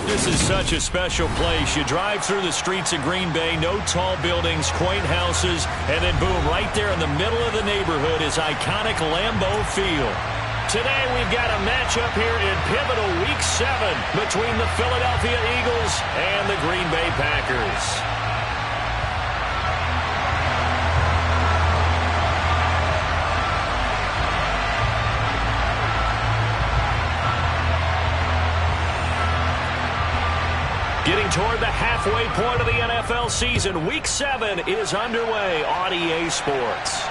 This is such a special place. You drive through the streets of Green Bay, no tall buildings, quaint houses, and then boom, right there in the middle of the neighborhood is iconic Lambeau Field. Today we've got a matchup here in pivotal Week 7 between the Philadelphia Eagles and the Green Bay Packers. Getting toward the halfway point of the NFL season, Week 7 is underway on EA Sports.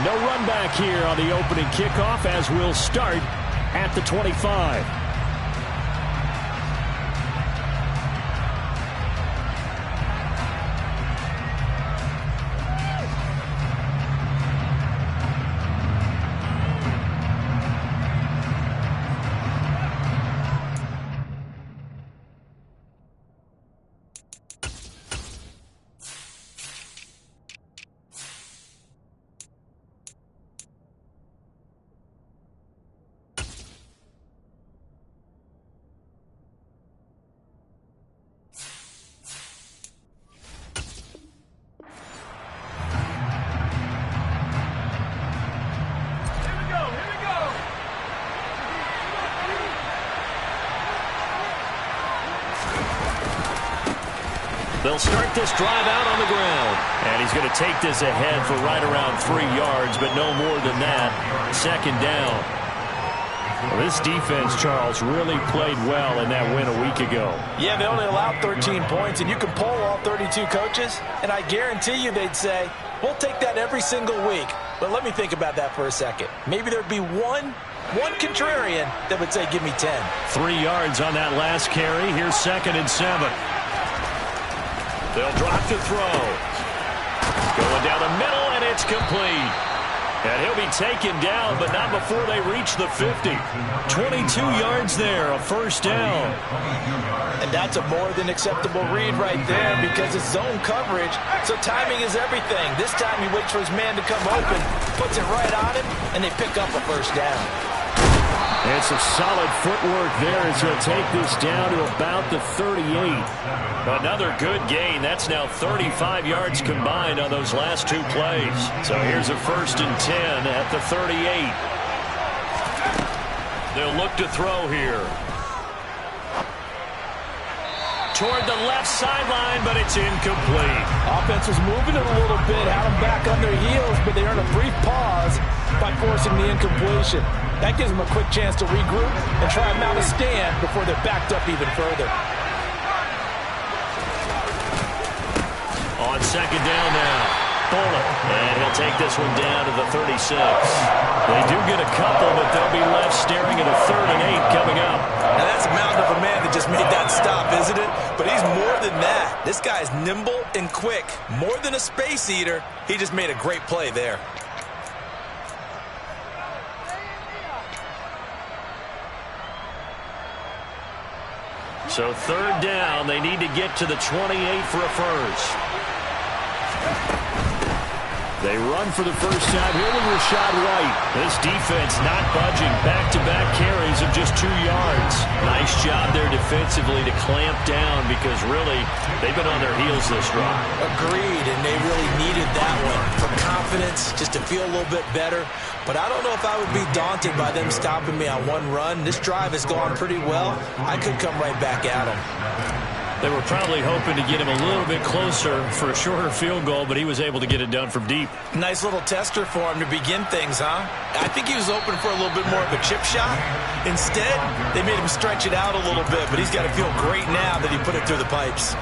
No run back here on the opening kickoff as we'll start at the 25. They'll start this drive out on the ground. And he's going to take this ahead for right around 3 yards, but no more than that. Second down. Well, this defense, Charles, really played well in that win a week ago. Yeah, they only allowed 13 points, and you can poll all 32 coaches, and I guarantee you they'd say, we'll take that every single week. But let me think about that for a second. Maybe there'd be one contrarian that would say, give me 10. 3 yards on that last carry. Here's 2nd and 7. They'll drop to throw. Going down the middle, and it's complete. And he'll be taken down, but not before they reach the 50. 22 yards there, a first down. And that's a more than acceptable read right there because it's zone coverage, so timing is everything. This time he waits for his man to come open, puts it right on him, and they pick up a first down. And some solid footwork there as he'll take this down to about the 38. Another good gain. That's now 35 yards combined on those last 2 plays. So here's a 1st and 10 at the 38. They'll look to throw here. Toward the left sideline, but it's incomplete. Offense was moving it a little bit, had them back on their heels, but they earned a brief pause by forcing the incompletion. That gives them a quick chance to regroup and try and mount a stand before they're backed up even further. On 2nd down now, Bullock, and he'll take this one down to the 36. They do get a couple, but they'll be left staring at a 3rd and 8 coming up. Now that's a mountain of a man that just made that stop, isn't it? But he's more than that. This guy's nimble and quick. More than a space eater, he just made a great play there. So 3rd down, they need to get to the 28 for a first. They run for the first time here with Rashad White. This defense not budging. Back-to-back carries of just 2 yards. Nice job there defensively to clamp down because really they've been on their heels this drive. Agreed, and they really needed that one for confidence, just to feel a little bit better. But I don't know if I would be daunted by them stopping me on one run. This drive has gone pretty well. I could come right back at them. They were probably hoping to get him a little bit closer for a shorter field goal, but he was able to get it done from deep. Nice little tester for him to begin things, huh? I think he was open for a little bit more of a chip shot. Instead, they made him stretch it out a little bit, but he's got to feel great now that he put it through the pipes.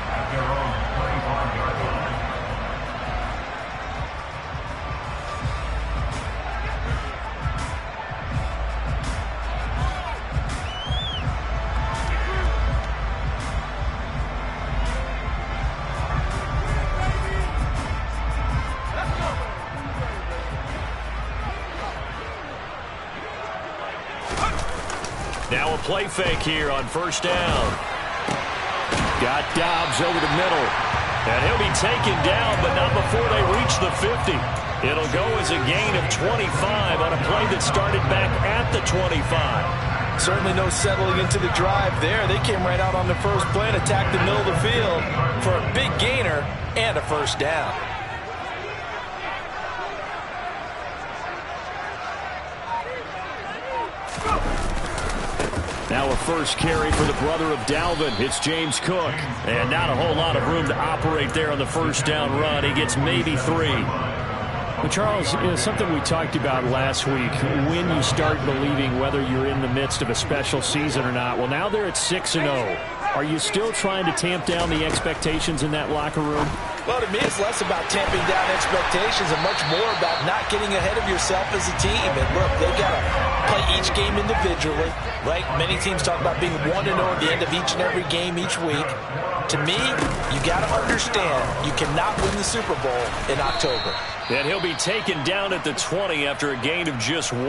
Now a play fake here on 1st down. Got Dobbs over the middle. And he'll be taken down, but not before they reach the 50. It'll go as a gain of 25 on a play that started back at the 25. Certainly no settling into the drive there. They came right out on the first play and attacked the middle of the field for a big gainer and a first down. Now a first carry for the brother of Dalvin. It's James Cook. And not a whole lot of room to operate there on the first down run. He gets maybe 3. But Charles, something we talked about last week, when you start believing whether you're in the midst of a special season or not. Well, now they're at 6-0. Are you still trying to tamp down the expectations in that locker room? Well, to me, it's less about tamping down expectations and much more about not getting ahead of yourself as a team. And look, they got to play each game individually, right? Many teams talk about being 1-0 at the end of each and every game each week. To me, you got to understand you cannot win the Super Bowl in October. And he'll be taken down at the 20 after a gain of just 1.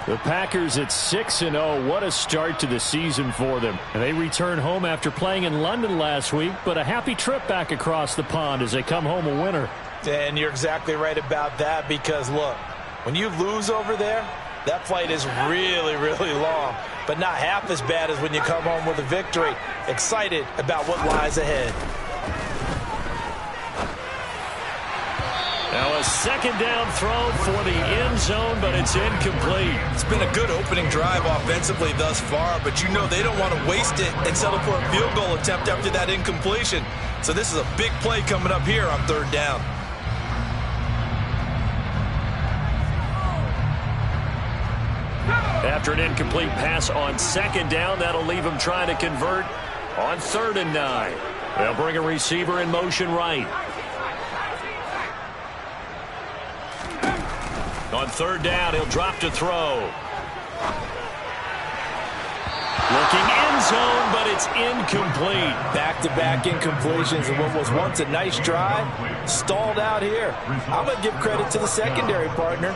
The Packers at 6-0. What a start to the season for them. And they return home after playing in London last week, but a happy trip back across the pond as they come home a winner. And you're exactly right about that because, look, when you lose over there, that flight is really, really long, but not half as bad as when you come home with a victory. Excited about what lies ahead. Now a second down throw for the end zone, but it's incomplete. It's been a good opening drive offensively thus far, but you know they don't want to waste it and settle for a field goal attempt after that incompletion. So this is a big play coming up here on third down. After an incomplete pass on second down, that'll leave them trying to convert on 3rd and 9. They'll bring a receiver in motion right. On 3rd down, he'll drop to throw. Looking end zone, but it's incomplete. Back-to-back incompletions and what was once a nice drive stalled out here. I'm going to give credit to the secondary partner.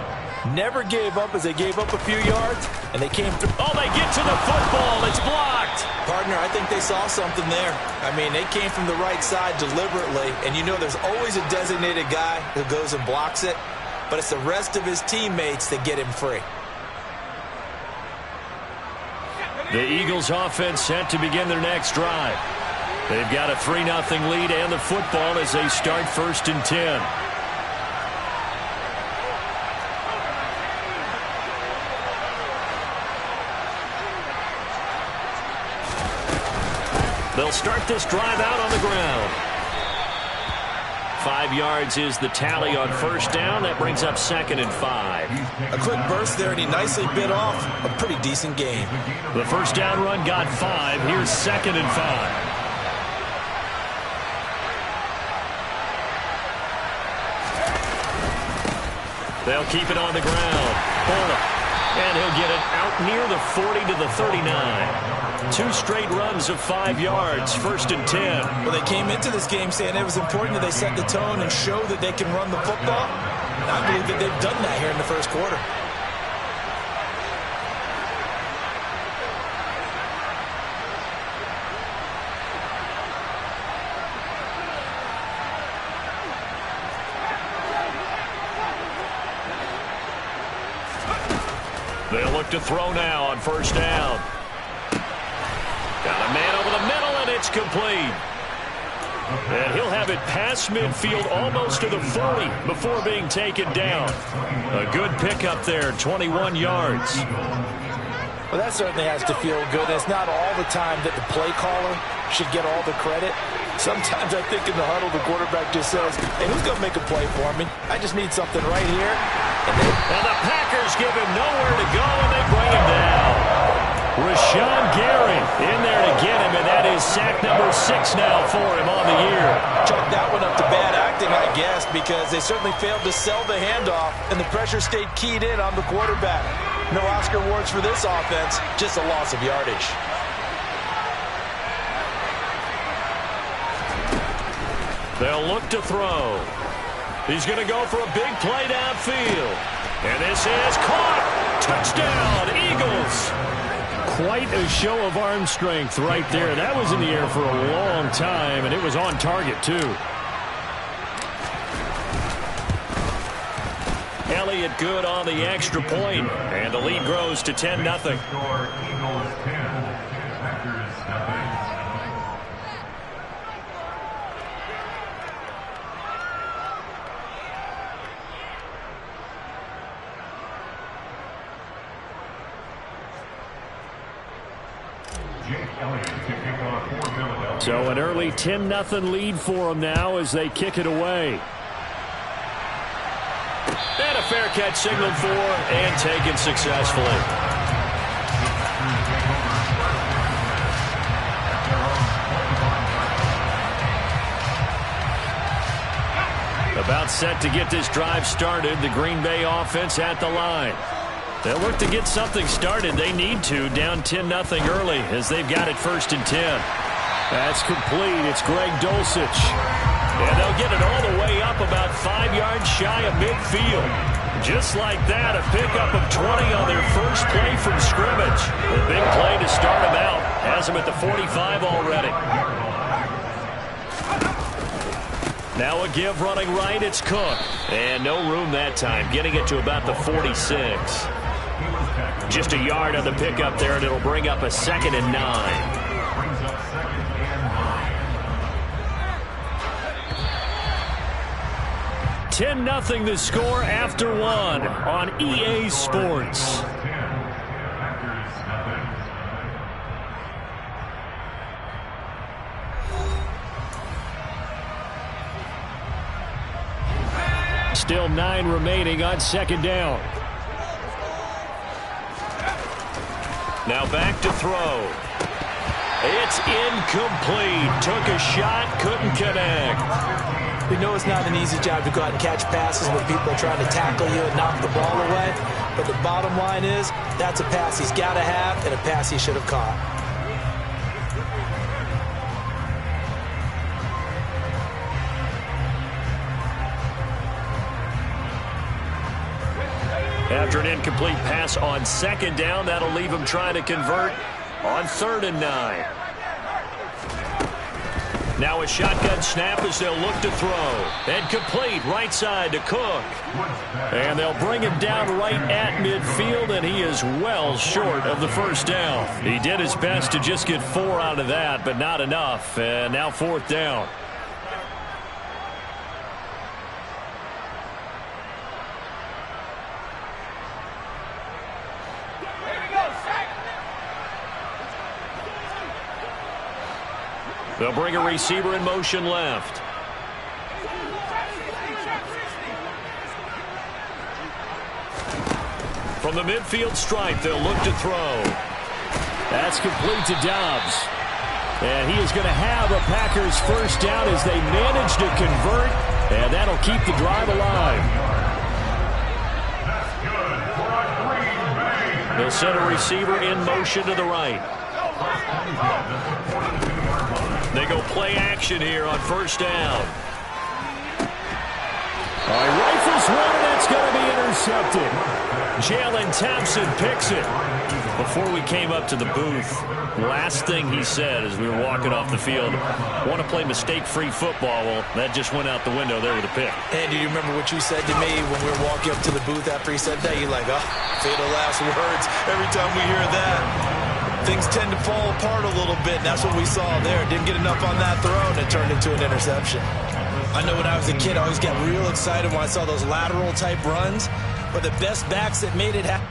Never gave up as they gave up a few yards, and they came through. Oh, they get to the football. It's blocked. Partner, I think they saw something there. I mean, they came from the right side deliberately, and you know there's always a designated guy who goes and blocks it, but it's the rest of his teammates that get him free. The Eagles offense set to begin their next drive. They've got a 3-0 lead and the football as they start 1st and 10. They'll start this drive out on the ground. 5 yards is the tally on 1st down. That brings up 2nd and 5. A quick burst there, and he nicely bit off a pretty decent gain. The 1st down run got 5. Here's 2nd and 5. They'll keep it on the ground. And he'll get it out near the 40 to the 39. 2 straight runs of 5 yards, 1st and 10. Well, they came into this game saying it was important that they set the tone and show that they can run the football. And I believe that they've done that here in the 1st quarter. They'll look to throw now on 1st down. Got a man over the middle, and it's complete. And he'll have it past midfield almost to the 40 before being taken down. A good pickup there, 21 yards. Well, that certainly has to feel good. It's not all the time that the play caller should get all the credit. Sometimes I think in the huddle, the quarterback just says, hey, who's going to make a play for me? I just need something right here. And the Packers give him nowhere to go, and they bring him down. Rashawn Gary in there to get him, and that is sack number 6 now for him on the year. Chalk that one up to bad acting, I guess, because they certainly failed to sell the handoff, and the pressure stayed keyed in on the quarterback. No Oscar awards for this offense, just a loss of yardage. They'll look to throw. He's going to go for a big play downfield. And this is caught. Touchdown, Eagles. Quite a show of arm strength right there. That was in the air for a long time, and it was on target, too. Elliott good on the extra point, and the lead grows to 10-0. So an early 10-0 lead for them now as they kick it away. And a fair catch signaled for and taken successfully. About set to get this drive started. The Green Bay offense at the line. They'll look to get something started. They need to, down 10-0 early as they've got it 1st and 10. That's complete. It's Greg Dulcich. And they'll get it all the way up about 5 yards shy of midfield. Just like that, a pickup of 20 on their first play from scrimmage. A big play to start them out. Has them at the 45 already. Now a give running right. It's Cook. And no room that time. Getting it to about the 46. Just a yard on the pickup there, and it'll bring up a 2nd and 9. 10-0 the score after 1 on EA Sports. Still 9 remaining on 2nd down. Now back to throw. It's incomplete. Took a shot, couldn't connect. We know it's not an easy job to go out and catch passes when people are trying to tackle you and knock the ball away. But the bottom line is, that's a pass he's got to have and a pass he should have caught. After an incomplete pass on 2nd down, that'll leave him trying to convert on 3rd and 9. Now a shotgun snap as they'll look to throw. And complete right side to Cook. And they'll bring him down right at midfield, and he is well short of the 1st down. He did his best to just get 4 out of that, but not enough. And now 4th down. They'll bring a receiver in motion left. From the midfield stripe, they'll look to throw. That's complete to Dobbs. And he is going to have a Packers 1st down as they manage to convert, and that'll keep the drive alive. They'll send a receiver in motion to the right. They go play action here on 1st down. All right, rifles one, and that's going to be intercepted. Jalen Thompson picks it. Before we came up to the booth, last thing he said as we were walking off the field, want to play mistake-free football. Well, that just went out the window there with a pick. And do you remember what you said to me when we were walking up to the booth after he said that? You're like, oh, fatal last words. Every time we hear that, things tend to fall apart a little bit, and that's what we saw there. Didn't get enough on that throw, and it turned into an interception. I know when I was a kid, I always got real excited when I saw those lateral-type runs, but the best backs that made it happen.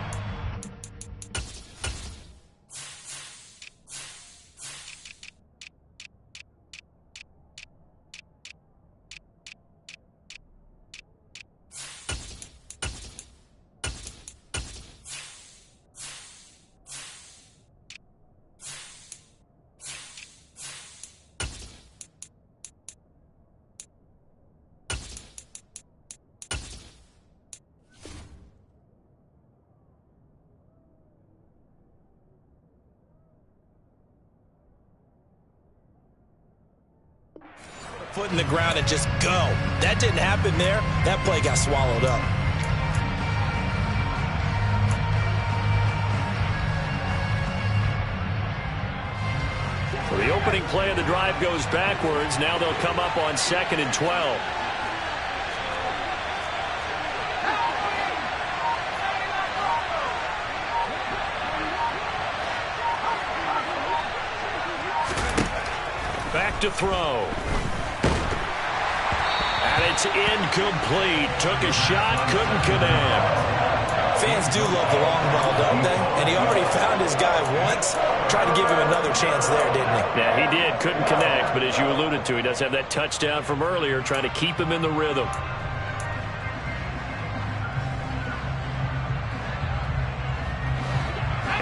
Foot in the ground and just go. That didn't happen there. That play got swallowed up. Well, the opening play of the drive goes backwards. Now they'll come up on 2nd and 12. to throw. And it's incomplete. Took a shot, couldn't connect. Fans do love the long ball, don't they? And he already found his guy once. Tried to give him another chance there, didn't he? Yeah, he did. Couldn't connect, but as you alluded to, he does have that touchdown from earlier, trying to keep him in the rhythm.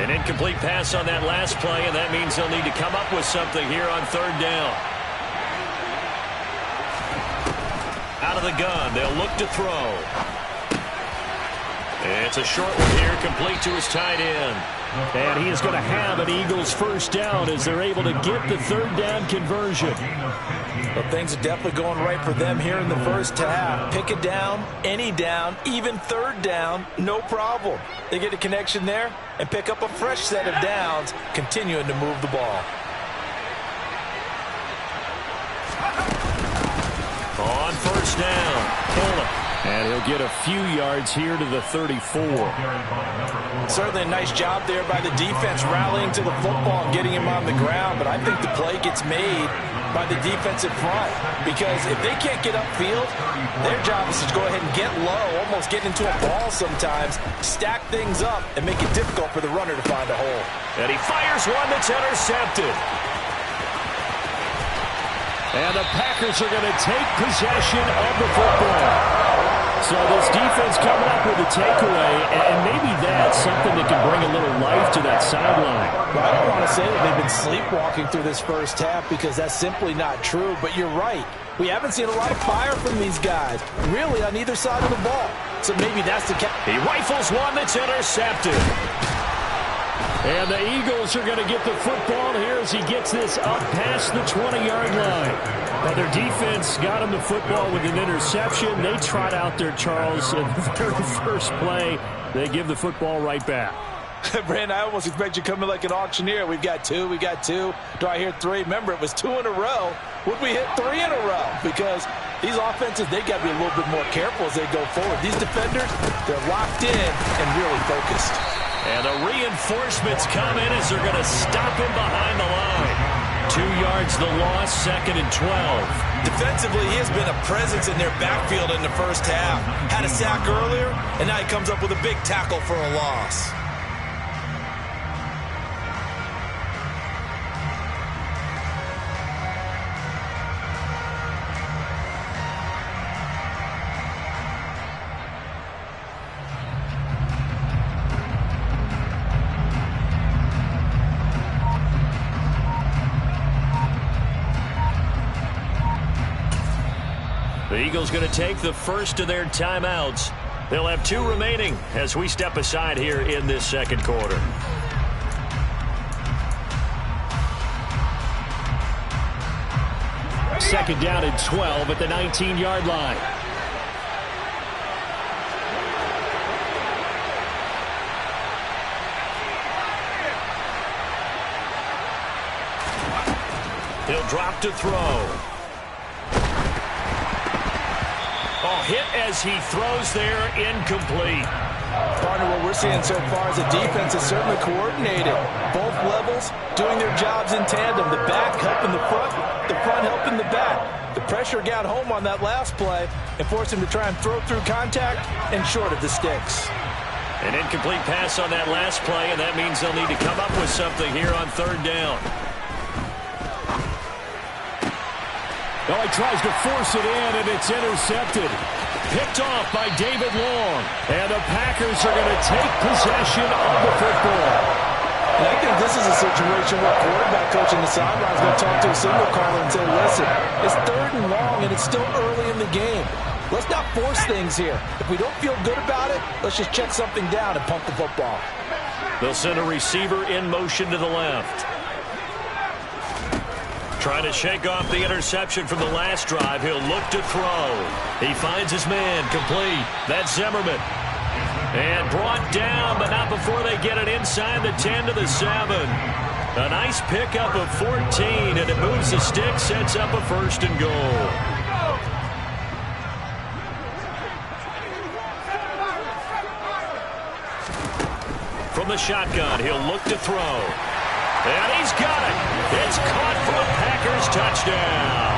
An incomplete pass on that last play, and that means they'll need to come up with something here on third down. Out of the gun, they'll look to throw. It's a short one here, complete to his tight end. And he is going to have an Eagles first down as they're able to get the third down conversion. Well, things are definitely going right for them here in the first half. Pick it down, any down, even third down, no problem. They get a connection there and pick up a fresh set of downs, continuing to move the ball. On first down, pull it. And he'll get a few yards here to the 34. Certainly a nice job there by the defense rallying to the football and getting him on the ground. But I think the play gets made by the defensive front. Because if they can't get upfield, their job is to go ahead and get low, almost get into a ball sometimes, stack things up, and make it difficult for the runner to find a hole. And he fires one that's intercepted. And the Packers are going to take possession of the football. So this defense coming up with a takeaway, and maybe that's something that can bring a little life to that sideline. Well, I don't want to say that they've been sleepwalking through this first half because that's simply not true, but you're right. We haven't seen a lot of fire from these guys, really on either side of the ball. So maybe that's the case. He rifles one that's intercepted. And the Eagles are going to get the football here as he gets this up past the 20-yard line. But their defense got him the football with an interception. They trot out there, Charles, in the very first play. They give the football right back. Brandon, I almost expect you coming like an auctioneer. We've got two. Do I hear three? Remember, it was 2 in a row. Would we hit 3 in a row? Because these offenses, they got to be a little bit more careful as they go forward. These defenders, they're locked in and really focused. And the reinforcements come in as they're going to stop him behind the line. 2 yards the loss, 2nd and 12. Defensively, he has been a presence in their backfield in the first half. Had a sack earlier, and now he comes up with a big tackle for a loss. The Eagles going to take the first of their timeouts. They'll have 2 remaining as we step aside here in this second quarter. Second down and 12 at the 19-yard line. He'll drop to throw. Hit as he throws there, incomplete. Partner, what we're seeing so far is the defense is certainly coordinated. Both levels doing their jobs in tandem. The back helping the front helping the back. The pressure got home on that last play and forced him to try and throw through contact and short of the sticks. An incomplete pass on that last play, and that means they'll need to come up with something here on third down. Oh, he tries to force it in, and it's intercepted. Picked off by David Long. And the Packers are going to take possession of the football. And I think this is a situation where quarterback coach in the sideline is going to talk to a signal caller and say, listen, it's 3rd and long, and it's still early in the game. Let's not force things here. If we don't feel good about it, let's just check something down and pump the football. They'll send a receiver in motion to the left. Trying to shake off the interception from the last drive. He'll look to throw. He finds his man complete. That's Zimmerman. And brought down, but not before they get it inside the 10 to the 7. A nice pickup of 14, and it moves the stick, sets up a 1st and goal. From the shotgun, he'll look to throw. And he's got it. It's caught for a Packers touchdown.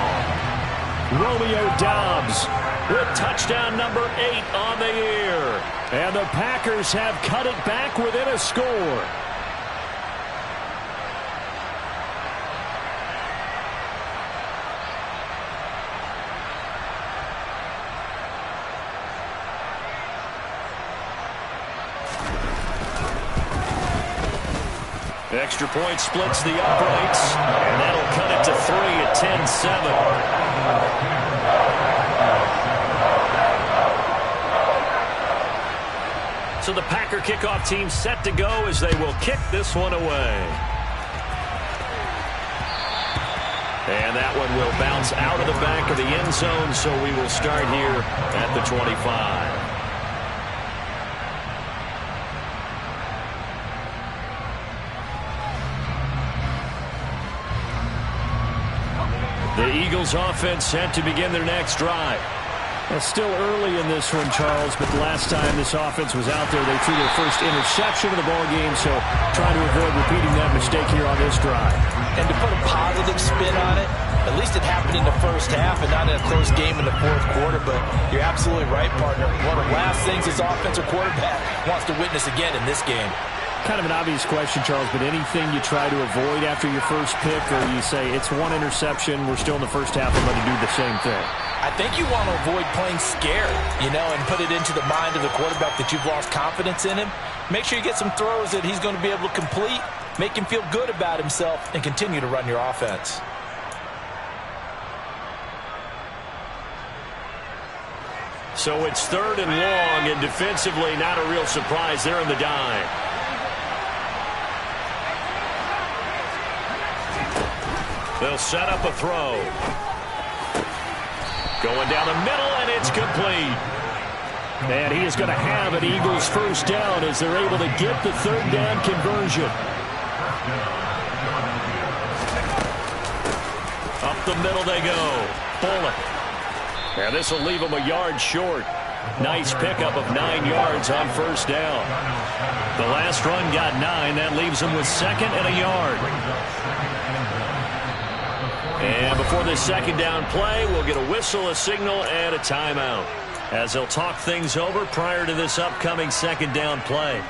Romeo Doubs with touchdown number 8 on the year. And the Packers have cut it back within a score. Extra point splits the uprights, and that'll cut it to 3 at 10-7. So the Packer kickoff team set to go as they will kick this one away. And that one will bounce out of the back of the end zone, so we will start here at the 25. The Eagles offense set to begin their next drive. It's still early in this one, Charles, but the last time this offense was out there, they threw their first interception of the ball game, so trying to avoid repeating that mistake here on this drive. And to put a positive spin on it, at least it happened in the first half and not in a close game in the fourth quarter, but you're absolutely right, partner. One of the last things this offensive quarterback wants to witness again in this game. Kind of an obvious question, Charles, but anything you try to avoid after your first pick, or you say it's one interception, we're still in the first half, I'm going to do the same thing? I think you want to avoid playing scared, and put it into the mind of the quarterback that you've lost confidence in him. Make sure you get some throws that he's going to be able to complete, make him feel good about himself, and continue to run your offense. So it's 3rd and long, and defensively not a real surprise. They're in the dime. They'll set up a throw. Going down the middle, and it's complete. And he is going to have an Eagles first down as they're able to get the 3rd down conversion. Up the middle they go. Bullock. And this will leave him a yard short. Nice pickup of 9 yards on first down. The last run got 9. That leaves him with 2nd and a yard. And before this 2nd down play, we'll get a whistle, a signal, and a timeout as they'll talk things over prior to this upcoming 2nd down play.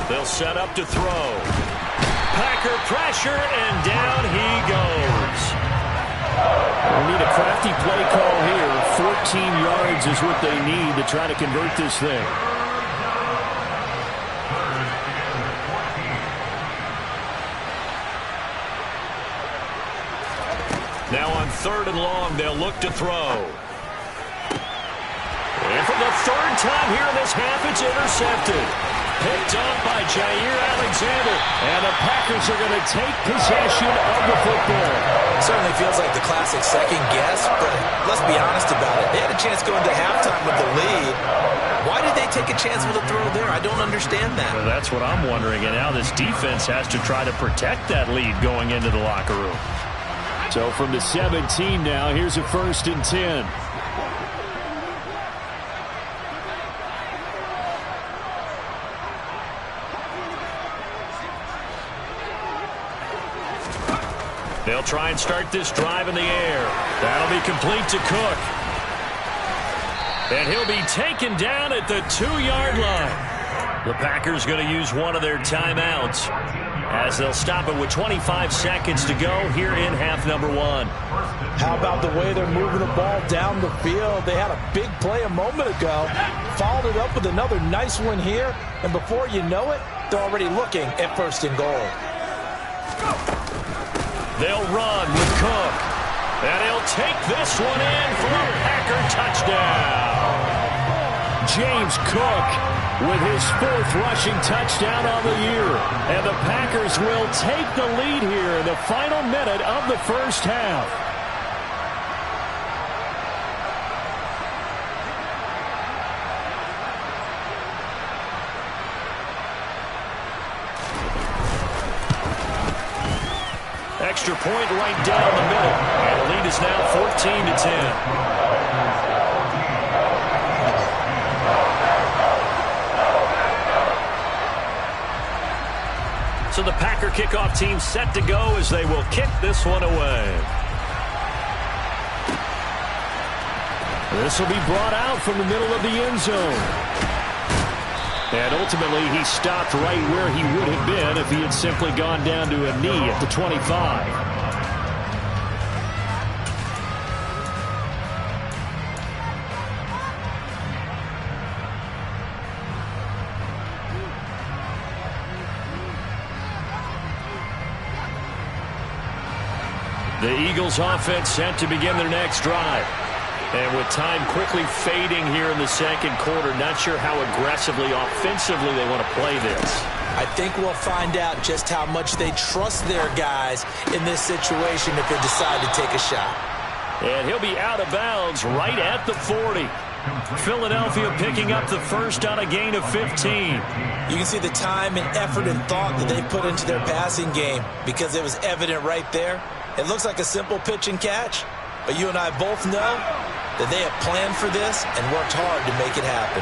They'll set up to throw. Packer pressure, and down he goes. We need a crafty play call here. 14 yards is what they need to try to convert this thing. Now on 3rd and long, they'll look to throw. And for the 3rd time here in this half, it's intercepted. Picked up by Jair Alexander. And the Packers are going to take possession of the football. It certainly feels like the classic second guess, but let's be honest about it. They had a chance going to halftime with the lead. Why did they take a chance with a throw there? I don't understand that. Well, that's what I'm wondering. And now this defense has to try to protect that lead going into the locker room. So from the 17 now, here's a 1st and 10. They'll try and start this drive in the air. That'll be complete to Cook. And he'll be taken down at the 2-yard line. The Packers going to use one of their timeouts as they'll stop it with 25 seconds to go here in half number 1. How about the way they're moving the ball down the field? They had a big play a moment ago, followed it up with another nice one here, and before you know it, they're already looking at 1st and goal. They'll run with Cook. And he'll take this one in for a Packer touchdown. James Cook with his 4th rushing touchdown on the year. And the Packers will take the lead here in the final minute of the first half. extra point right down the middle. And the lead is now 14-10. So the Packer kickoff team set to go as they will kick this one away. This will be brought out from the middle of the end zone. And ultimately, he stopped right where he would have been if he had simply gone down to a knee at the 25. The Eagles offense set to begin their next drive. And with time quickly fading here in the second quarter, not sure how aggressively, offensively they want to play this. I think we'll find out just how much they trust their guys in this situation if they decide to take a shot. And he'll be out of bounds right at the 40. Philadelphia picking up the first on a gain of 15. You can see the time and effort and thought that they put into their passing game because it was evident right there. It looks like a simple pitch and catch, but you and I both know that they have planned for this and worked hard to make it happen.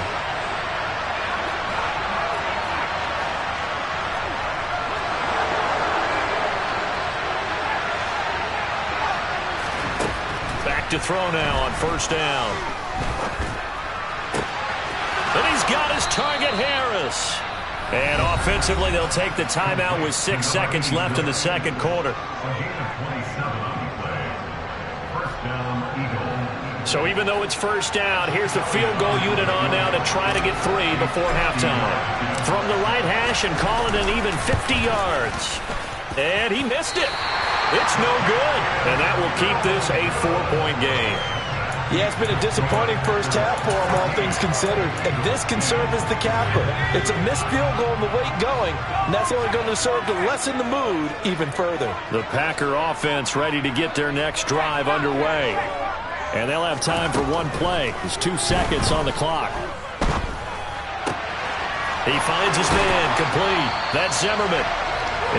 Back to throw now on first down. And he's got his target, Harris. And offensively, they'll take the timeout with 6 seconds left in the second quarter. So even though it's first down, here's the field goal unit on now to try to get 3 before halftime. From the right hash and call it an even 50 yards. And he missed it. It's no good. And that will keep this a 4-point game. Yeah, it's been a disappointing first half for him, all things considered. And this can serve as the capper. It's a missed field goal in the late going, and that's only going to serve to lessen the mood even further. The Packer offense ready to get their next drive underway. And they'll have time for one play. There's 2 seconds on the clock. He finds his man complete. That's Zimmerman.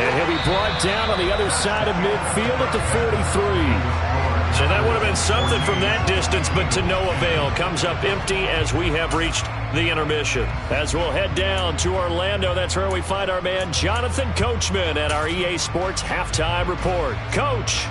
And he'll be brought down on the other side of midfield at the 43. So that would have been something from that distance, but to no avail. Comes up empty as we have reached the intermission. As we'll head down to Orlando, that's where we find our man Jonathan Coachman at our EA Sports Halftime Report. Coach.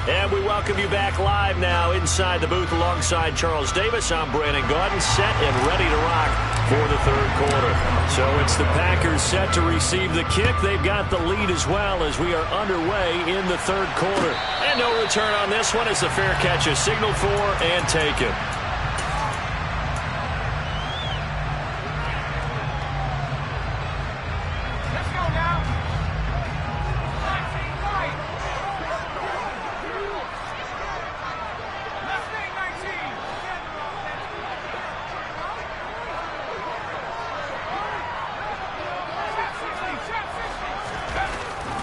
And we welcome you back live now inside the booth alongside Charles Davis. I'm Brandon Gaudin, set and ready to rock for the third quarter. So it's the Packers set to receive the kick. They've got the lead as well as we are underway in the third quarter. And no return on this one as the fair catch is signaled for and taken.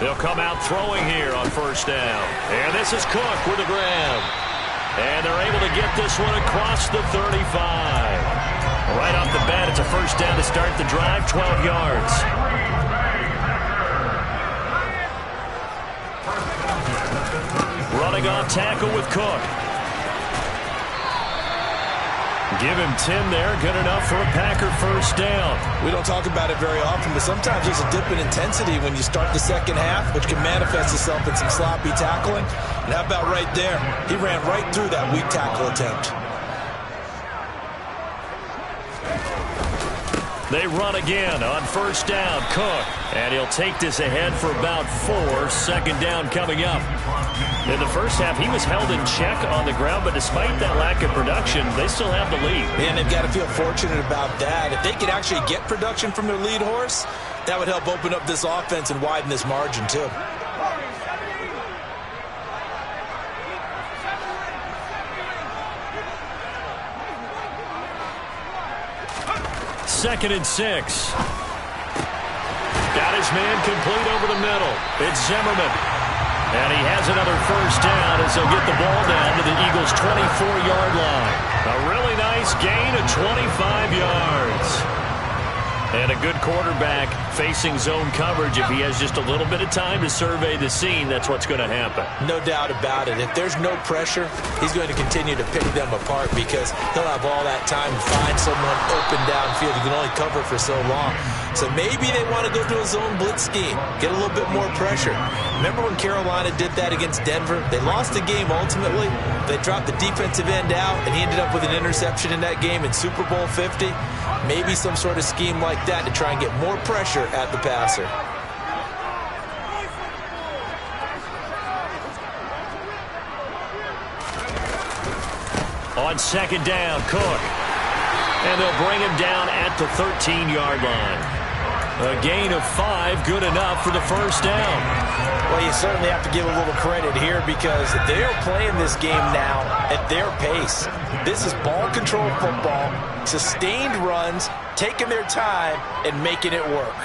They'll come out throwing here on first down. And this is Cook with the grab. And they're able to get this one across the 35. Right off the bat, it's a first down to start the drive, 12 yards. Running off tackle with Cook. Give him 10 there. Good enough for a Packer first down. We don't talk about it very often, but sometimes there's a dip in intensity when you start the second half, which can manifest itself in some sloppy tackling. And how about right there? He ran right through that weak tackle attempt. They run again on first down. Cook. And he'll take this ahead for about 4. Second down coming up. In the first half, he was held in check on the ground, but despite that lack of production, they still have the lead. And they've got to feel fortunate about that. If they could actually get production from their lead horse, that would help open up this offense and widen this margin, too. Second and 6. Got his man complete over the middle. It's Zimmerman. And he has another first down as they'll get the ball down to the Eagles' 24-yard line. A really nice gain of 25 yards. And a good quarterback facing zone coverage, if he has just a little bit of time to survey the scene, that's what's going to happen. No doubt about it. If there's no pressure, he's going to continue to pick them apart because he'll have all that time to find someone open downfield. He can only cover for so long. So maybe they want to go to a zone blitz scheme, get a little bit more pressure. Remember when Carolina did that against Denver? They lost the game ultimately. They dropped the defensive end out, and he ended up with an interception in that game in Super Bowl 50. Maybe some sort of scheme like that to try and get more pressure at the passer. On second down, Cook. And they'll bring him down at the 13-yard line. A gain of 5, good enough for the first down. Well, you certainly have to give a little credit here because they're playing this game now at their pace. This is ball control football, sustained runs, taking their time, and making it work.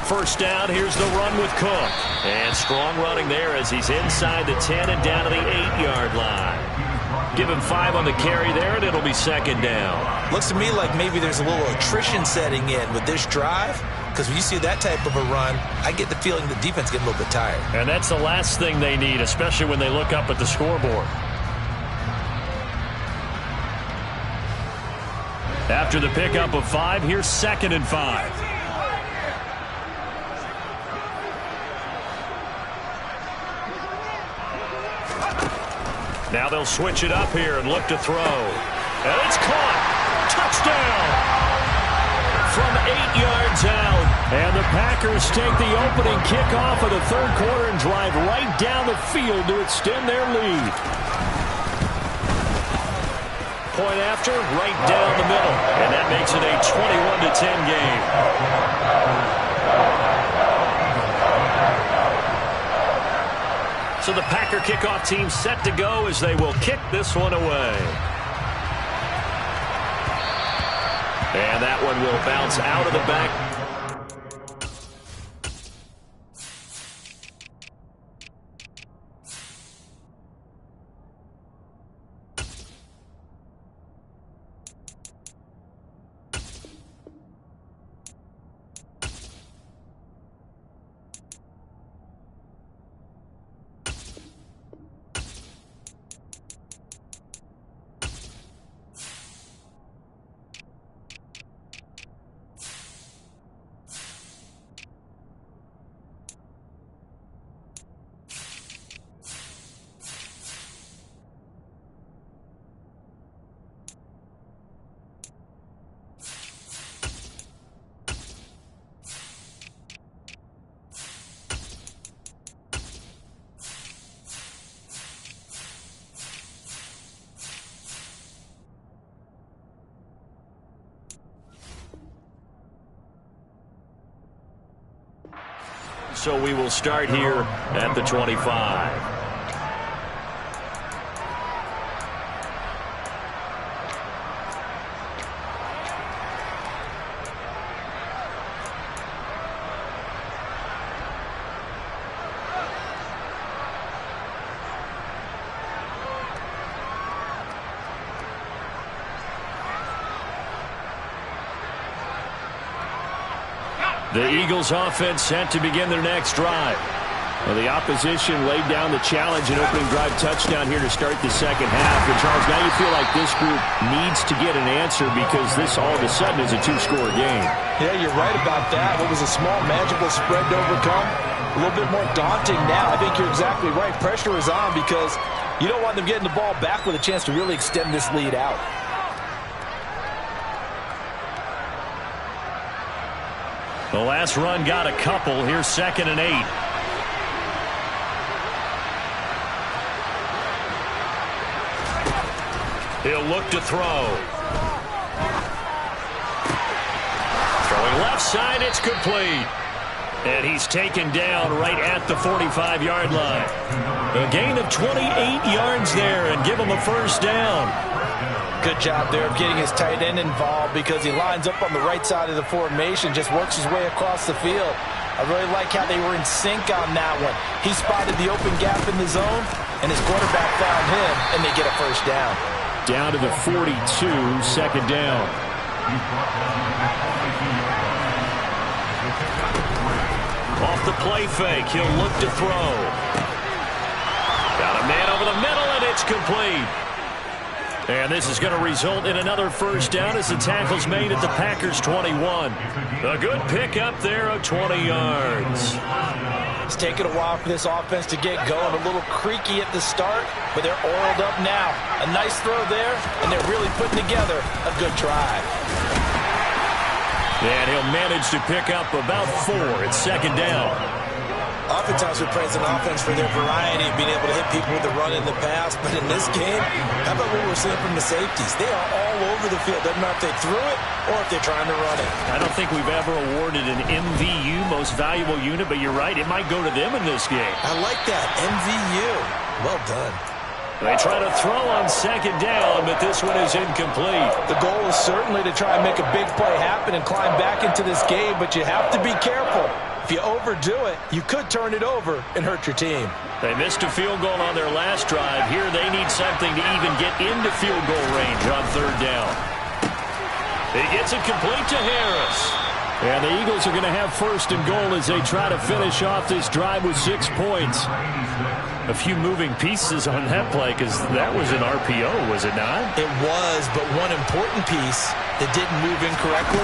First down, here's the run with Cook. And strong running there as he's inside the 10 and down to the 8-yard line. Give him 5 on the carry there, and it'll be second down. Looks to me like maybe there's a little attrition setting in with this drive, because when you see that type of a run, I get the feeling the defense getting a little bit tired. And that's the last thing they need, especially when they look up at the scoreboard. After the pickup of 5, here's second and 5. Now they'll switch it up here and look to throw. And it's caught. Touchdown. From 8 yards out. And the Packers take the opening kickoff of the third quarter and drive right down the field to extend their lead. Point after, right down the middle. And that makes it a 21-10 game. So the Packer kickoff team set to go as they will kick this one away. And that one will bounce out of the back. So we will start here at the 25. The Eagles offense set to begin their next drive. Well, the opposition laid down the challenge and opening drive touchdown here to start the second half. And, Charles, now you feel like this group needs to get an answer because this all of a sudden is a two-score game. Yeah, you're right about that. What was a small magical spread to overcome, a little bit more daunting now. I think you're exactly right. Pressure is on because you don't want them getting the ball back with a chance to really extend this lead out. The last run got a couple. Here's second and 8. He'll look to throw. Throwing left side, it's complete. And he's taken down right at the 45-yard line. A gain of 28 yards there and give him a first down. Good job there of getting his tight end involved because he lines up on the right side of the formation, just works his way across the field. I really like how they were in sync on that one. He spotted the open gap in the zone, and his quarterback found him, and they get a first down. Down to the 42, second down. Off the play fake, he'll look to throw. Got a man over the middle, and it's complete. And this is going to result in another first down as the tackle's made at the Packers' 21. A good pickup there of 20 yards. It's taken a while for this offense to get going. A little creaky at the start, but they're oiled up now. A nice throw there, and they're really putting together a good drive. And he'll manage to pick up about 4 at second down. Oftentimes we praise an offense for their variety of being able to hit people with the run in the pass, but in this game, how about what we're seeing from the safeties? They are all over the field. Doesn't matter if they threw it or if they're trying to run it. I don't think we've ever awarded an MVU, most valuable unit, but you're right, it might go to them in this game. I like that, MVU. Well done. They try to throw on second down, but this one is incomplete. The goal is certainly to try and make a big play happen and climb back into this game, but you have to be careful. If you overdo it, you could turn it over and hurt your team. They missed a field goal on their last drive. Here they need something to even get into field goal range on third down. He gets it complete to Harris. And the Eagles are going to have first and goal as they try to finish off this drive with 6 points. A few moving pieces on that play because that was an RPO, was it not? It was, but one important piece that didn't move incorrectly,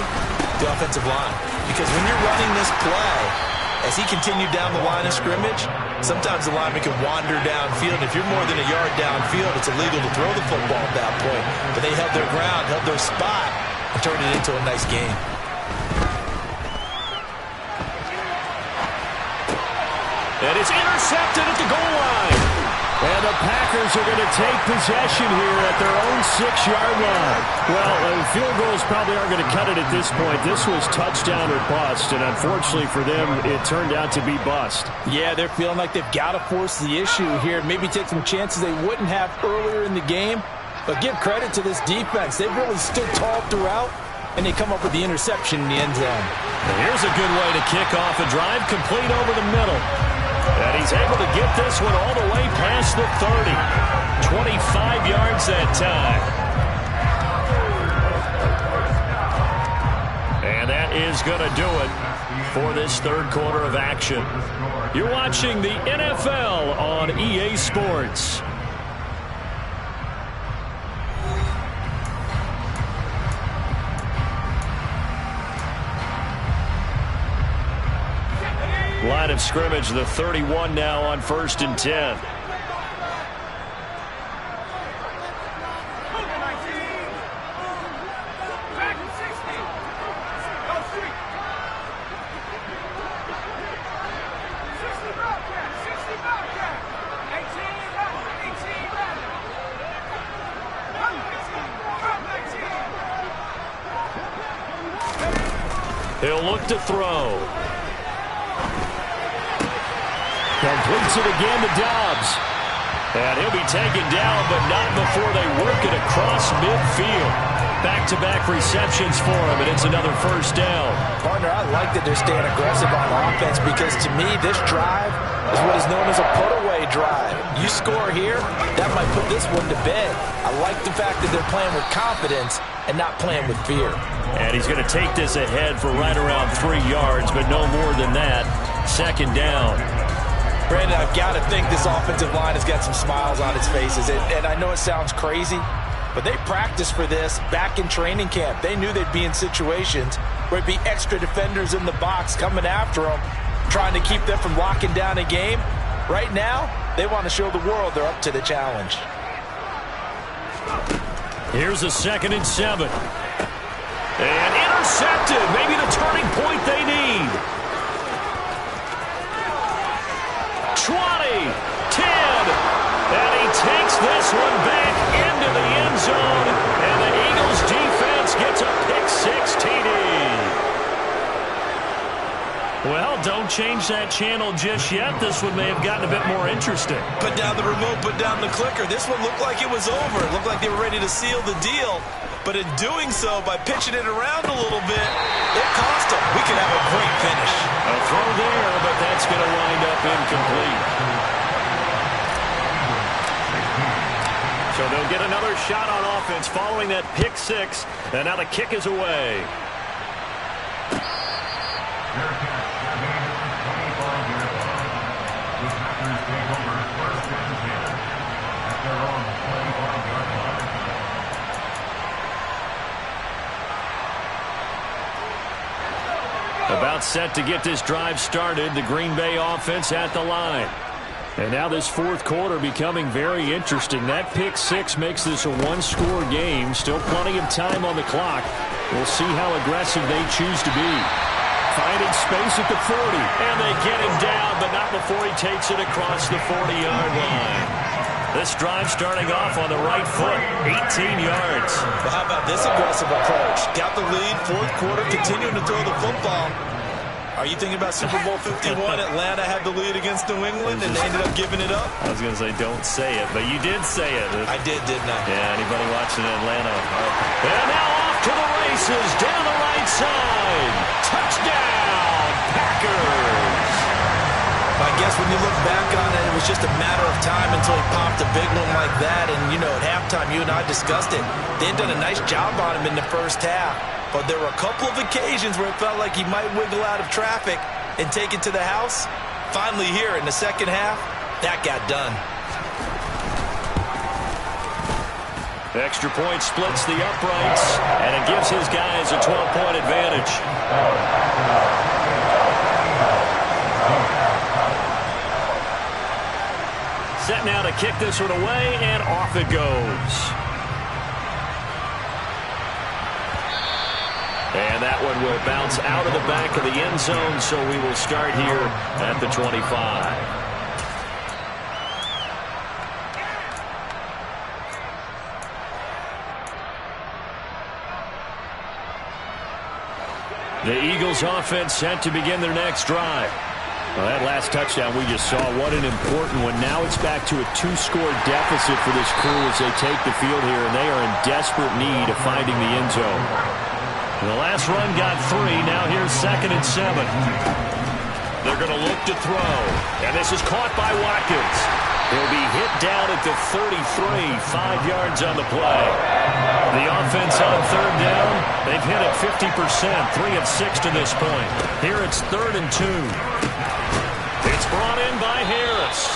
the offensive line. Because when you're running this play, as he continued down the line of scrimmage, sometimes the lineman can wander downfield. If you're more than a yard downfield, it's illegal to throw the football at that point. But they held their ground, held their spot, and turned it into a nice game. And it's intercepted at the goal line. And the Packers are going to take possession here at their own 6-yard line. Well, field goals probably aren't going to cut it at this point. This was touchdown or bust, and unfortunately for them, it turned out to be bust. Yeah, they're feeling like they've got to force the issue here. Maybe take some chances they wouldn't have earlier in the game. But give credit to this defense. They've really stood tall throughout, and they come up with the interception in the end zone. And here's a good way to kick off a drive complete over the middle. And he's able to get this one all the way past the 30. 25 yards that time. And that is going to do it for this third quarter of action. You're watching the NFL on EA Sports. Line of scrimmage, the 31 now on 1st and 10. He'll look to throw. Completes it again to Dobbs. And he'll be taken down, but not before they work it across midfield. Back-to-back receptions for him, and it's another first down. Partner, I like that they're staying aggressive on offense because, to me, this drive is what is known as a put-away drive. You score here, that might put this one to bed. I like the fact that they're playing with confidence and not playing with fear. And he's going to take this ahead for right around 3 yards, but no more than that. Second down. Brandon, I've got to think this offensive line has got some smiles on its faces. And I know it sounds crazy, but they practiced for this back in training camp. They knew they'd be in situations where it'd be extra defenders in the box coming after them, trying to keep them from locking down a game. Right now, they want to show the world they're up to the challenge. Here's a 2nd and 7. And intercepted. Maybe the turning point they need. 20, 10, and he takes this one back into the end zone, and the Eagles defense gets a pick-6 TD. Well, don't changed that channel just yet, this one may have gotten a bit more interesting. Put down the remote, put down the clicker. This one looked like it was over. It looked like they were ready to seal the deal. But in doing so, by pitching it around a little bit, it cost them. We could have a great finish. A throw there, but that's going to wind up incomplete. So they'll get another shot on offense following that pick six. And now the kick is away. About set to get this drive started. The Green Bay offense at the line. And now this fourth quarter becoming very interesting. That pick six makes this a one-score game. Still plenty of time on the clock. We'll see how aggressive they choose to be. Finding space at the 40. And they get him down, but not before he takes it across the 40-yard line. This drive starting off on the right foot. 18 yards. Well, how about this aggressive approach? Got the lead, fourth quarter, continuing to throw the football. Are you thinking about Super Bowl 51? Atlanta had the lead against New England, and they ended up giving it up? I was going to say, don't say it, but you did say it. I did, didn't I? Yeah, anybody watching Atlanta? And now off to the races, down the right side. Touchdown, Packers. I guess when you look back on it, it was just a matter of time until he popped a big one like that. And, you know, at halftime, you and I discussed it. They had done a nice job on him in the first half. But there were a couple of occasions where it felt like he might wiggle out of traffic and take it to the house. Finally here in the second half, that got done. The extra point splits the uprights, and it gives his guys a 12-point advantage. Set now to kick this one away, and off it goes. And that one will bounce out of the back of the end zone, so we will start here at the 25. The Eagles offense set to begin their next drive. Well, that last touchdown we just saw, what an important one. Now it's back to a two-score deficit for this crew as they take the field here, and they are in desperate need of finding the end zone. The last run got 3. Now here's 2nd and 7. They're going to look to throw. And this is caught by Watkins. He'll be hit down at the 33, 5 yards on the play. The offense on 3rd down, they've hit it 50%, 3 of 6 to this point. Here it's 3rd and 2. It's brought in by Harris.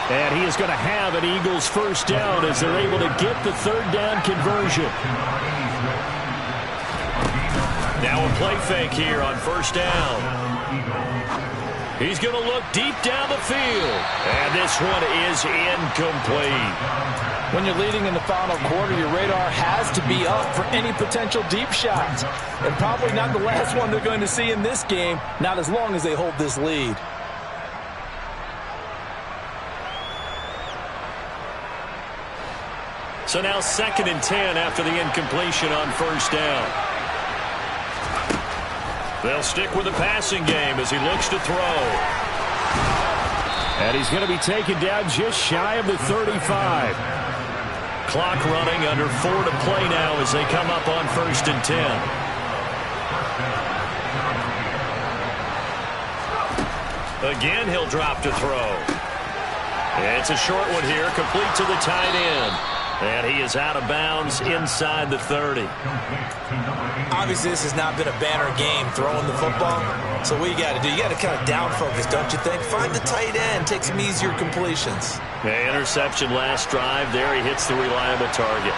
And he is going to have an Eagles first down as they're able to get the 3rd down conversion. Now a play fake here on 1st down. He's going to look deep down the field. And this one is incomplete. When you're leading in the final quarter, your radar has to be up for any potential deep shots. And probably not the last one they're going to see in this game, not as long as they hold this lead. So now 2nd and 10 after the incompletion on 1st down. They'll stick with the passing game as he looks to throw. And he's going to be taken down just shy of the 35. Clock running, under 4 to play now as they come up on 1st and 10. Again, he'll drop to throw. It's a short one here, complete to the tight end. And he is out of bounds inside the 30. Obviously, this has not been a banner game throwing the football. So what you got to do, you got to kind of down focus, don't you think? Find the tight end, take some easier completions. The interception last drive. There he hits the reliable target.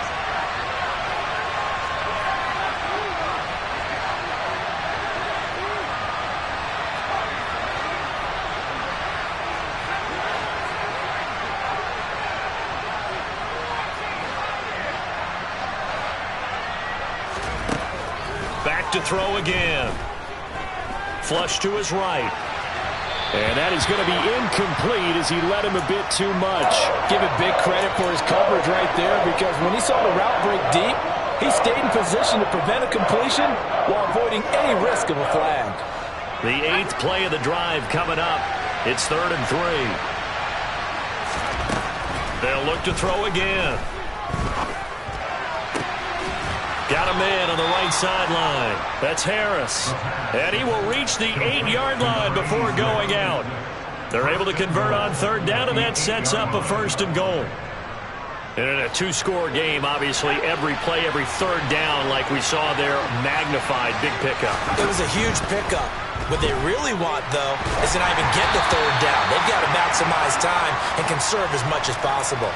To throw again. Flush to his right. And that is going to be incomplete as he led him a bit too much. Give it big credit for his coverage right there, because when he saw the route break deep, he stayed in position to prevent a completion while avoiding any risk of a flag. The 8th play of the drive coming up. It's 3rd and 3. They'll look to throw again. Got a man on the right sideline. That's Harris. And he will reach the 8-yard line before going out. They're able to convert on 3rd down, and that sets up a 1st and goal. And in a 2-score game, obviously, every play, every 3rd down, like we saw there, magnified. Big pickup. It was a huge pickup. What they really want, though, is to not even get the 3rd down. They've got to maximize time and conserve as much as possible.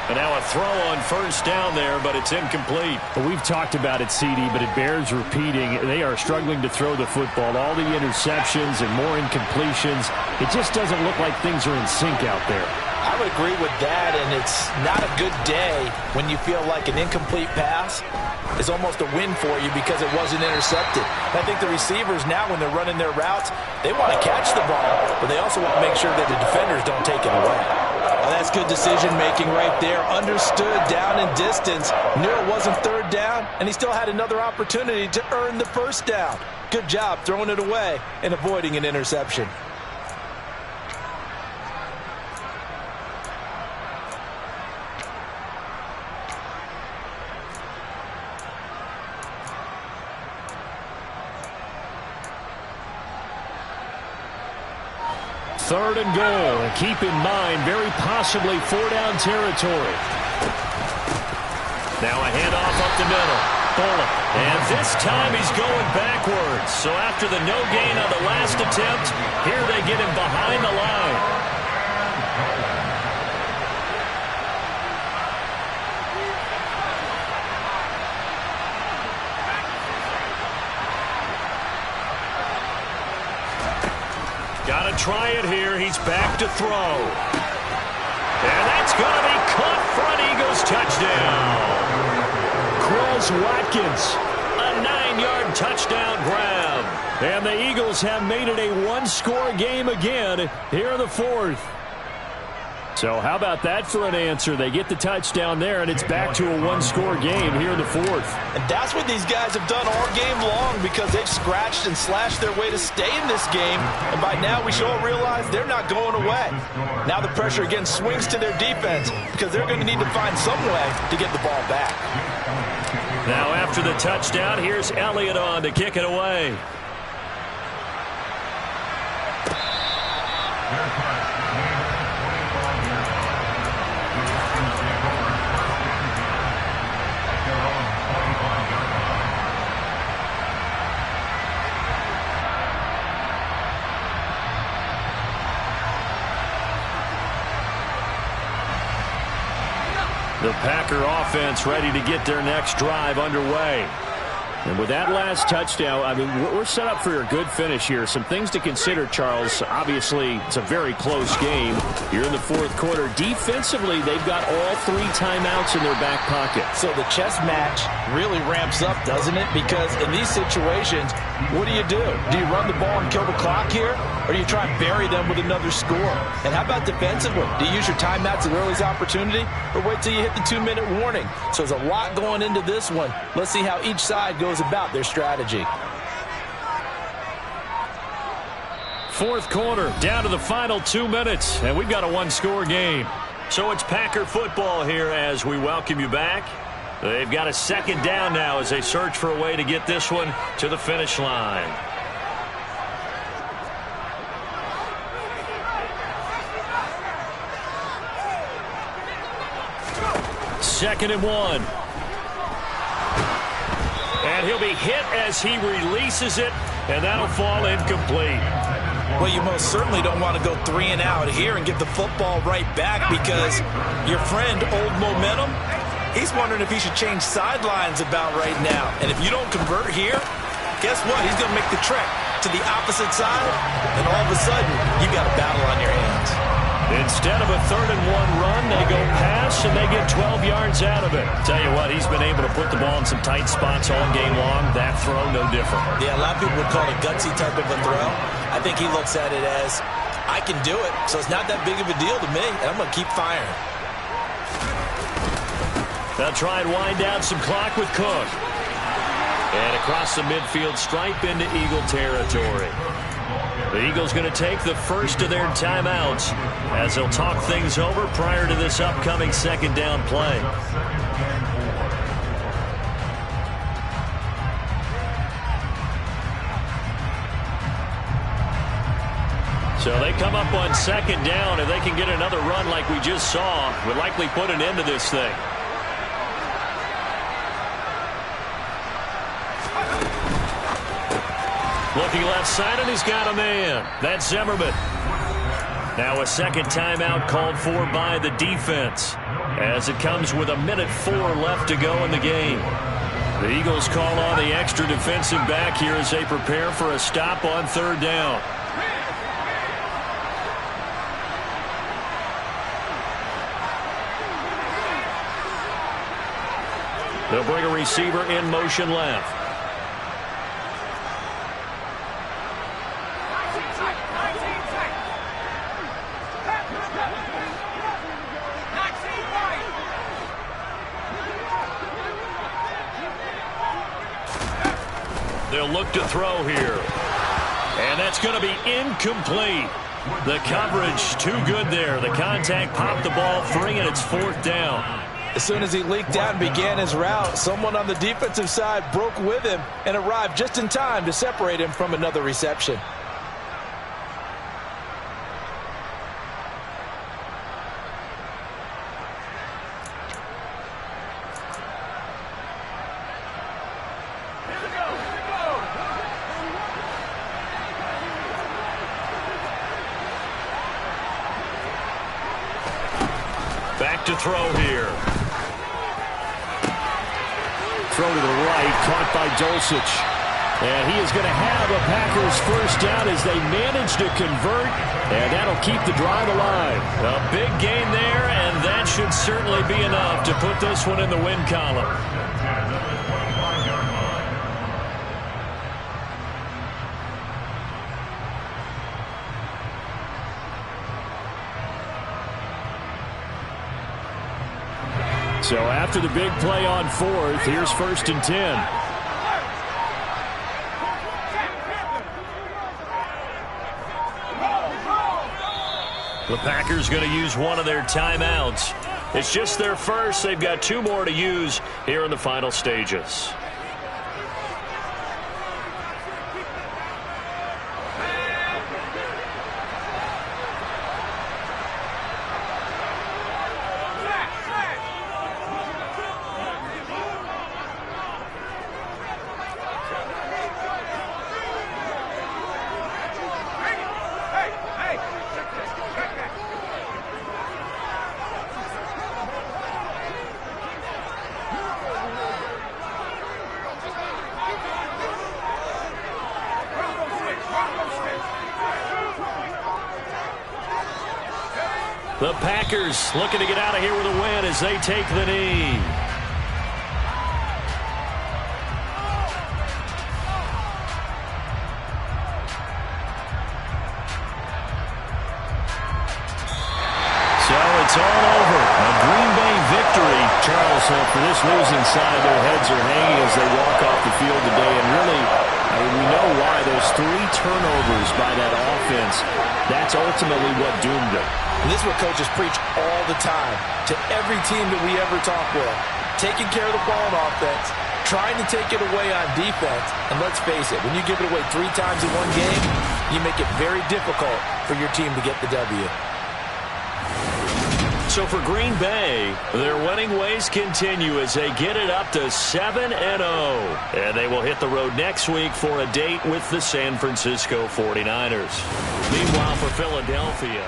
And now a throw on 1st down there, but it's incomplete. Well, we've talked about it, CD, but it bears repeating. They are struggling to throw the football. All the interceptions and more incompletions. It just doesn't look like things are in sync out there. I would agree with that, and it's not a good day when you feel like an incomplete pass is almost a win for you because it wasn't intercepted. And I think the receivers now, when they're running their routes, they want to catch the ball, but they also want to make sure that the defenders don't take it away. Well, that's good decision-making right there. Understood down and distance. Knew it wasn't 3rd down, and he still had another opportunity to earn the 1st down. Good job throwing it away and avoiding an interception. Third and goal. And keep in mind, very possibly 4-down territory. Now a handoff up the middle. Bullock. And this time he's going backwards. So after the no gain on the last attempt, here they get him behind the line. Got to try it here. He's back to throw. And that's going to be caught front. Eagles touchdown. Quez Watkins. A 9-yard touchdown grab. And the Eagles have made it a 1-score game again here in the 4th. So how about that for an answer? They get the touchdown there, and it's back to a 1-score game here in the 4th. And that's what these guys have done all game long because they've scratched and slashed their way to stay in this game. And by now, we should all realize they're not going away. Now the pressure again swings to their defense because they're going to need to find some way to get the ball back. Now after the touchdown, here's Elliott on to kick it away. The Packer offense ready to get their next drive underway. And with that last touchdown, I mean, we're set up for a good finish here. Some things to consider, Charles. Obviously, it's a very close game. You're in the 4th quarter. Defensively, they've got all 3 timeouts in their back pocket. So the chess match really ramps up, doesn't it? Because in these situations, what do? Do you run the ball and kill the clock here? Or do you try and bury them with another score? And how about defensively? Do you use your timeouts at early's opportunity? Or wait till you hit the 2-minute warning? So there's a lot going into this one. Let's see how each side goes about their strategy. 4th quarter, down to the final 2 minutes, and we've got a 1-score game. So it's Packer football here as we welcome you back. They've got a 2nd down now as they search for a way to get this one to the finish line. Second and 1. And he'll be hit as he releases it, and that'll fall incomplete. Well, you most certainly don't want to go 3 and out here and get the football right back because your friend, Old Momentum, he's wondering if he should change sidelines about right now. And if you don't convert here, guess what? He's going to make the trek to the opposite side, and all of a sudden, you got a battle on your hands. Instead of a 3rd and 1 run, they go pass, and they get 12 yards out of it. Tell you what, he's been able to put the ball in some tight spots all game long. That throw, no different. Yeah, a lot of people would call it a gutsy type of a throw. I think he looks at it as, I can do it, so it's not that big of a deal to me, and I'm going to keep firing. They'll try and wind down some clock with Cook. And across the midfield stripe into Eagle territory. The Eagles going to take the first of their timeouts as they'll talk things over prior to this upcoming second down play. So they come up on second down. If they can get another run like we just saw, would likely put an end to this thing. Looking left side, and he's got a man. That's Zimmerman. Now a second timeout called for by the defense as it comes with 1:04 left to go in the game. The Eagles call on the extra defensive back here as they prepare for a stop on third down. They'll bring a receiver in motion left. They'll look to throw here. And that's going to be incomplete. The coverage too good there. The contact popped the ball free, and it's fourth down. As soon as he leaked out and began his route, someone on the defensive side broke with him and arrived just in time to separate him from another reception. Back to throw here. Throw to the right, caught by Dulcich. And he is going to have a Packers first down as they manage to convert, and that'll keep the drive alive. A big gain there, and that should certainly be enough to put this one in the win column. So after the big play on fourth, here's 1st and 10. The Packers going to use one of their timeouts. It's just their first. They've got 2 more to use here in the final stages. The Packers looking to get out of here with a win as they take the knee. So it's all over. A Green Bay victory. Charles, for this losing side, their heads are hanging as they walk off the field today. And really, I mean, we know why. Those 3 turnovers by that offense, that's ultimately what doomed them. And this is what coaches preach all the time to every team that we ever talk with. Taking care of the ball on offense, trying to take it away on defense. And let's face it, when you give it away 3 times in one game, you make it very difficult for your team to get the W. So for Green Bay, their winning ways continue as they get it up to 7-0. And they will hit the road next week for a date with the San Francisco 49ers. Meanwhile, for Philadelphia,